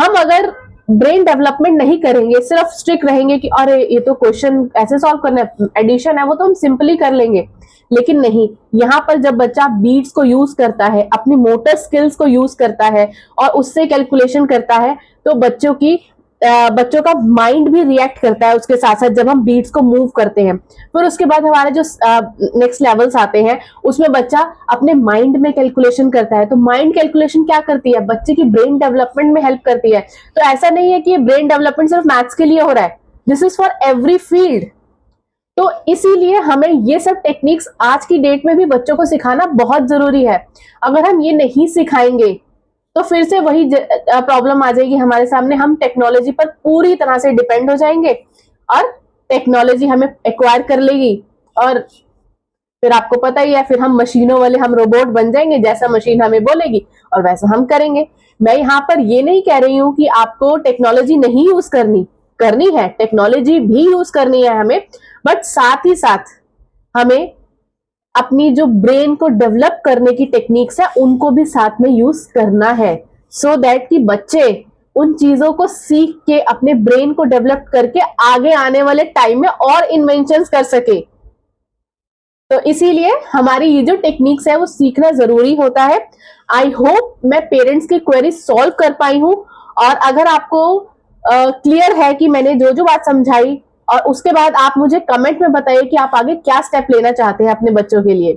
हम अगर brain development नहीं करेंगे, सिर्फ स्ट्रिक्ट रहेंगे कि अरे ये तो क्वेश्चन ऐसे सॉल्व करना है, एडिशन है वो तो हम सिंपली कर लेंगे, लेकिन नहीं, यहाँ पर जब बच्चा बीट्स को यूज करता है, अपनी मोटर स्किल्स को यूज करता है और उससे कैलकुलेशन करता है, तो बच्चों का माइंड भी रिएक्ट करता है उसके साथ साथ जब हम बीट्स को मूव करते हैं। फिर उसके बाद हमारे जो नेक्स्ट लेवल्स आते हैं, उसमें बच्चा अपने माइंड में कैलकुलेशन करता है। तो माइंड कैलकुलेशन क्या करती है, बच्चे की ब्रेन डेवलपमेंट में हेल्प करती है। तो ऐसा नहीं है कि ब्रेन डेवलपमेंट सिर्फ मैथ्स के लिए हो रहा है, this is for every field. तो इसीलिए हमें ये सब टेक्निक्स आज की डेट में भी बच्चों को सिखाना बहुत जरूरी है। अगर हम ये नहीं सिखाएंगे तो फिर से वही प्रॉब्लम आ जाएगी हमारे सामने, हम टेक्नोलॉजी पर पूरी तरह से डिपेंड हो जाएंगे और टेक्नोलॉजी हमें एक्वायर कर लेगी, और फिर आपको पता ही है, फिर हम मशीनों वाले, हम रोबोट बन जाएंगे, जैसा मशीन हमें बोलेगी और वैसा हम करेंगे। मैं यहाँ पर ये नहीं कह रही हूँ कि आपको टेक्नोलॉजी नहीं यूज करनी है, टेक्नोलॉजी भी यूज करनी है हमें, बट साथ ही साथ हमें अपनी जो ब्रेन को डेवलप करने की टेक्निक्स है उनको भी साथ में यूज करना है, सो दैट कि बच्चे उन चीजों को सीख के अपने ब्रेन को डेवलप करके आगे आने वाले टाइम में और इन्वेंशंस कर सके। तो इसीलिए हमारी ये जो टेक्निक्स है वो सीखना जरूरी होता है। आई होप मैं पेरेंट्स की क्वेरी सॉल्व कर पाई हूं, और अगर आपको क्लियर है कि मैंने जो जो बात समझाई, और उसके बाद आप मुझे कमेंट में बताइए कि आप आगे क्या स्टेप लेना चाहते हैं अपने बच्चों के लिए।